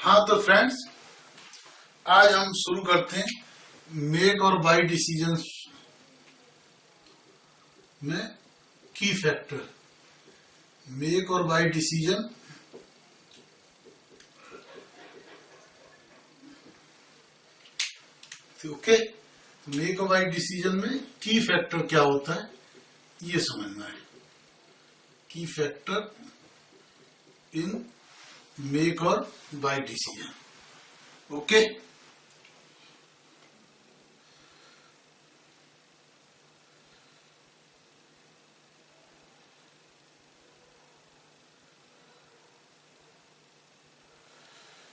हाँ तो फ्रेंड्स, आज हम शुरू करते हैं मेक और बाय डिसीजंस में की फैक्टर। मेक और बाय डिसीजन ओके। मेक और बाय डिसीजन में की फैक्टर क्या होता है ये समझना है। की फैक्टर इन मेक और बाय डिसीजन। ओके,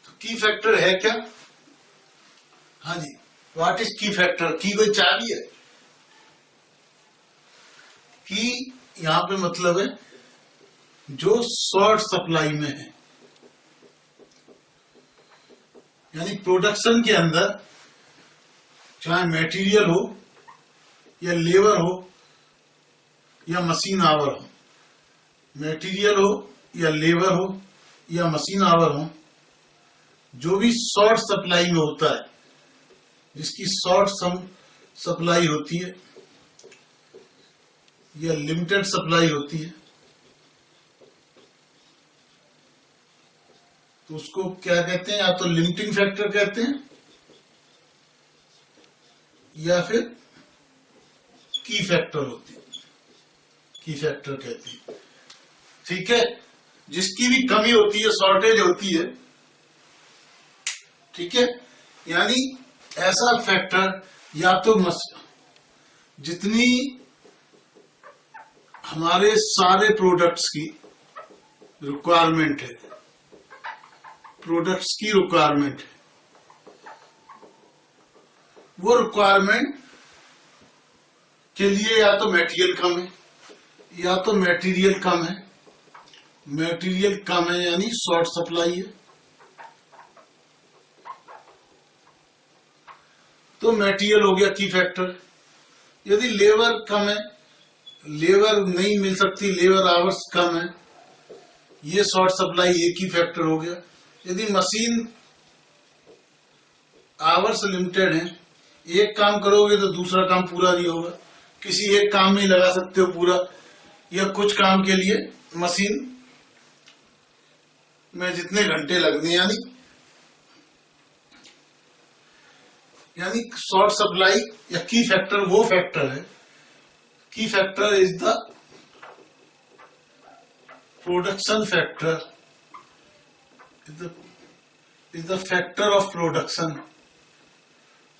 तो की फैक्टर है क्या? हाँ जी, व्हाट इज की फैक्टर? की कोई चाबी है? की यहां पे मतलब है जो शॉर्ट सप्लाई में है, यानी प्रोडक्शन के अंदर चाहे मटेरियल हो या लेबर हो या मशीन आवर हो, मटेरियल हो या लेबर हो या मशीन आवर हो, जो भी शॉर्ट सप्लाई में होता है, जिसकी शॉर्ट सप्लाई होती है या लिमिटेड सप्लाई होती है, तो उसको क्या कहते हैं? या तो लिमिटिंग फैक्टर कहते हैं या फिर की फैक्टर होती है, की फैक्टर कहते हैं। ठीक है, जिसकी भी कमी होती है, शॉर्टेज होती है, ठीक है, यानी ऐसा फैक्टर या तो जितनी हमारे सारे प्रोडक्ट्स की रिक्वायरमेंट है, प्रोडक्ट्स की रिक्वायरमेंट है, वो रिक्वायरमेंट के लिए या तो मटेरियल कम है या तो मटेरियल कम है। मटेरियल कम है यानी शॉर्ट सप्लाई है, तो मटेरियल हो गया की फैक्टर। यदि लेबर कम है, लेबर नहीं मिल सकती, लेबर आवर्स कम है, ये शॉर्ट सप्लाई, ये की फैक्टर हो गया। यदि मशीन आवर्स लिमिटेड है, एक काम करोगे तो दूसरा काम पूरा नहीं होगा, किसी एक काम में लगा सकते हो पूरा, या कुछ काम के लिए मशीन में जितने घंटे लगने, यानी शॉर्ट सप्लाई या की फैक्टर वो फैक्टर है। की factor is the production factor, is the factor of production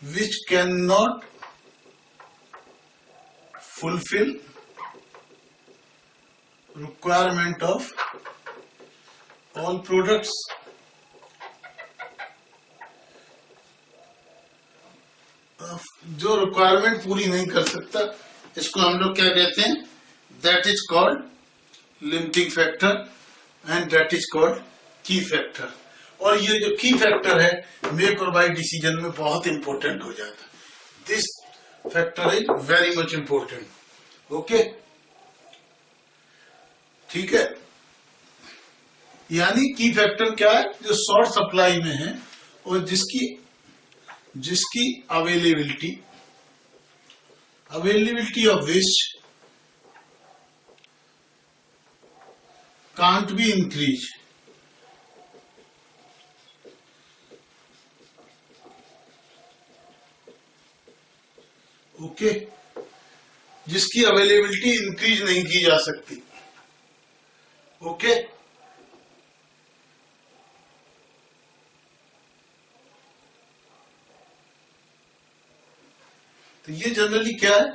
which cannot fulfill requirement of all products। जो रिक्वायरमेंट पूरी नहीं कर सकता, इसको हम लोग क्या कहते हैं? That is called limiting factor and that is called की फैक्टर। और ये जो की फैक्टर है मेक और बाय डिसीजन में बहुत इंपॉर्टेंट हो जाता है। This factor is very much important. Okay, ठीक है, यानी की फैक्टर क्या है? जो शॉर्ट सप्लाई में है और जिसकी availability of which can't be increase. Okay, जिसकी अवेलेबिलिटी इंक्रीज नहीं की जा सकती। ओके, तो ये जनरली क्या है?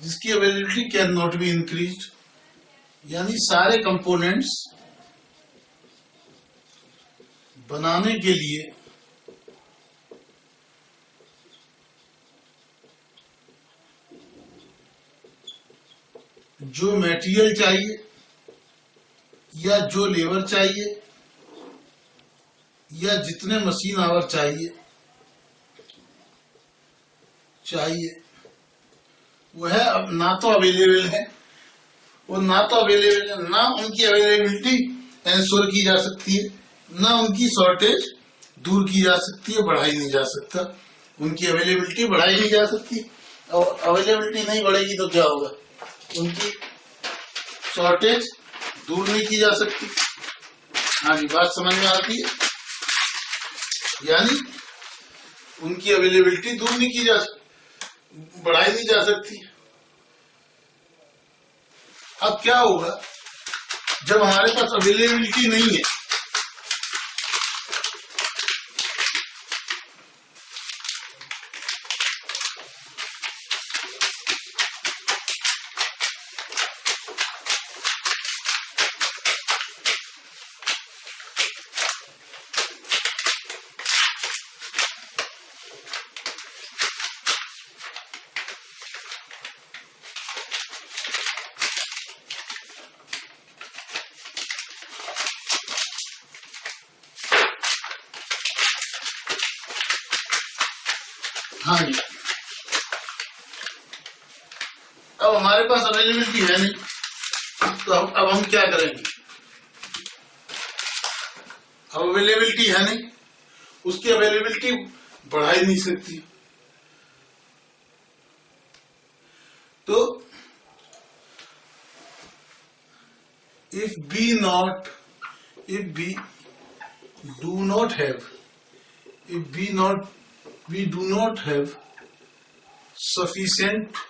जिसकी availability can not be increase, यानी सारे कंपोनेंट्स बनाने के लिए जो मटेरियल चाहिए या जो लेबर चाहिए या जितने मशीन आवर चाहिए वह अब ना तो अवेलेबल है और ना तो अवेलेबल है, ना उनकी अवेलेबिलिटी इंश्योर की जा सकती है, ना उनकी शॉर्टेज दूर की जा सकती है, बढ़ाई नहीं जा सकता। उनकी अवेलेबिलिटी बढ़ाई नहीं जा सकती, और अवेलेबिलिटी नहीं बढ़ेगी तो क्या होगा, उनकी शॉर्टेज दूर नहीं की जा सकती। हाँ जी, बात समझ में आती है? यानी उनकी अवेलेबिलिटी दूर नहीं की जा सकती, बढ़ाई नहीं जा सकती। अब क्या होगा जब हमारे पास अवेलेबिलिटी नहीं है, हाँ जी, अब हमारे पास अवेलेबिलिटी है नहीं, तो अब हम क्या करेंगे? अब अवेलेबिलिटी है नहीं, उसकी अवेलेबिलिटी बढ़ा ही नहीं सकती। तो if we do not have sufficient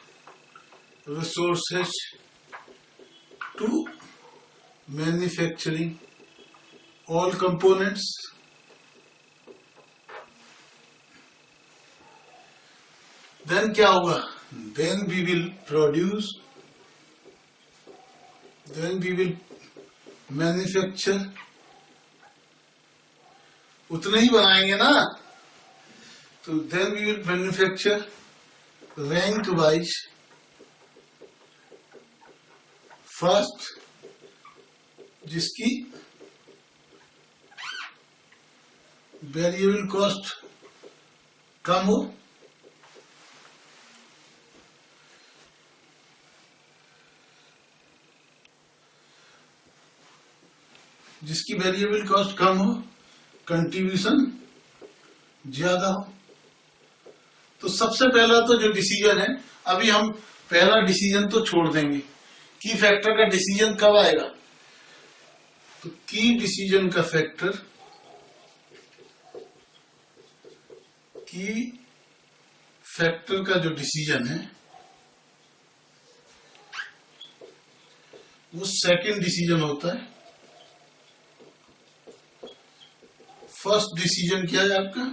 resources to manufacturing all components, then क्या होगा? Then we will manufacture, उतने ही बनाएंगे ना, तो then we will manufacture rank wise, first जिसकी वेरिएबल कॉस्ट कम हो, जिसकी वेरिएबल कॉस्ट कम हो, कंट्रीब्यूशन ज्यादा हो। तो सबसे पहला तो जो डिसीजन है, अभी हम पहला डिसीजन तो छोड़ देंगे। की फैक्टर का डिसीजन कब आएगा? तो की डिसीजन का फैक्टर, की फैक्टर का जो डिसीजन है वो सेकंड डिसीजन होता है। फर्स्ट डिसीजन क्या है आपका?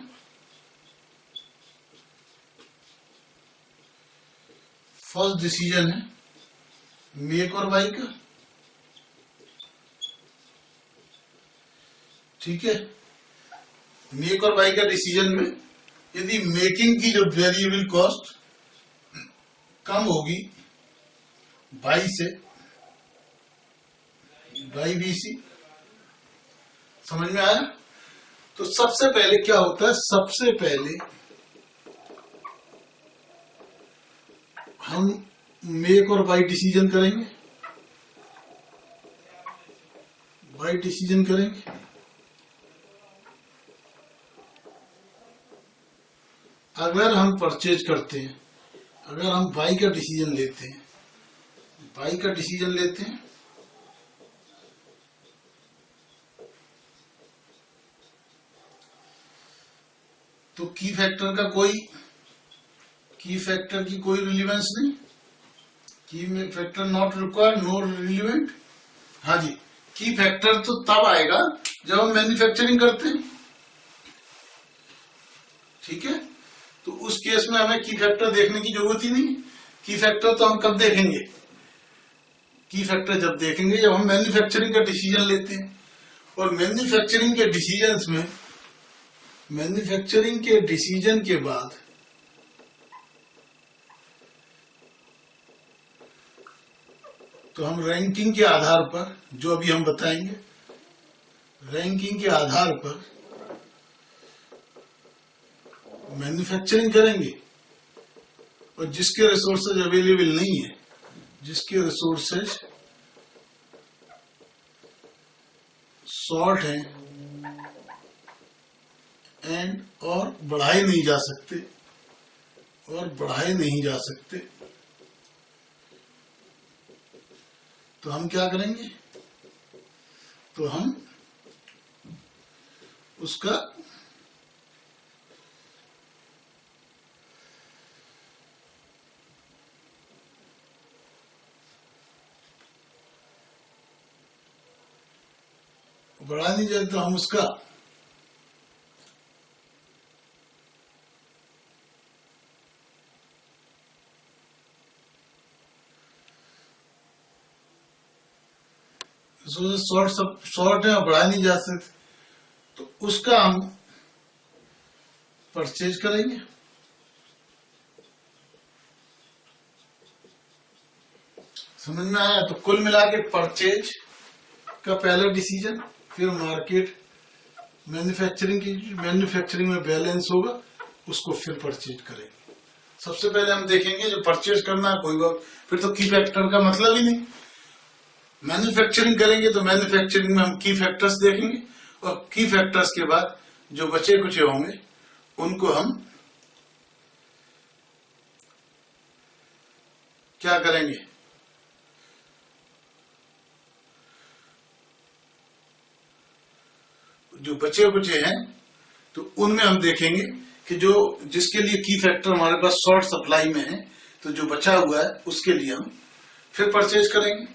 फर्स्ट डिसीजन है मेक और बाई का, ठीक है। मेक और बाई का डिसीजन में यदि मेकिंग की जो वेरिएबल कॉस्ट कम होगी बाई से, बाई बीसी, समझ में आया? तो सबसे पहले क्या होता है, सबसे पहले हम मेक और बाई डिसीजन करेंगे, बाई डिसीजन करेंगे। अगर हम परचेज करते हैं, अगर हम बाई का डिसीजन लेते हैं, बाई का डिसीजन लेते हैं, तो की फैक्टर का कोई, की फैक्टर की कोई रिलीवेंस नहीं, key factor not required, no relevant. हाँ जी, की फैक्टर तो तब आएगा जब हम मैन्युफैक्चरिंग करते हैं, ठीक है। तो उस केस में हमें की फैक्टर देखने की जरूरत ही नहीं। की फैक्टर तो हम कब देखेंगे? की फैक्टर जब देखेंगे जब हम मैन्युफैक्चरिंग का डिसीजन लेते हैं। और मैन्युफैक्चरिंग के डिसीजंस में, मैन्युफैक्चरिंग के डिसीजन के बाद तो हम रैंकिंग के आधार पर, जो अभी हम बताएंगे, रैंकिंग के आधार पर मैन्युफैक्चरिंग करेंगे। और जिसके रिसोर्सेज अवेलेबल नहीं है, जिसके रिसोर्सेज शॉर्ट हैं, एंड और बढ़ाए नहीं जा सकते, और बढ़ाए नहीं जा सकते। तो हम क्या करेंगे, तो हम उसका बढ़ा नहीं जाए तो हम उसका शॉर्ट है और बढ़ाया नहीं जा सकते, तो उसका हम परचेज करेंगे। समझ में आया? तो कुल मिला के परचेज का पहला डिसीजन, फिर मार्केट, मैन्युफैक्चरिंग में बैलेंस होगा, उसको फिर परचेज करेंगे। सबसे पहले हम देखेंगे जो परचेज करना है, कोई बात फिर तो की फैक्टर का मतलब ही नहीं। मैन्युफैक्चरिंग करेंगे तो मैन्युफैक्चरिंग में हम की फैक्टर्स देखेंगे, और की फैक्टर्स के बाद जो बचे कुछ होंगे उनको हम क्या करेंगे, जो बचे कुचे हैं तो उनमें हम देखेंगे कि जो जिसके लिए की फैक्टर हमारे पास शॉर्ट सप्लाई में है, तो जो बचा हुआ है उसके लिए हम फिर परचेज करेंगे।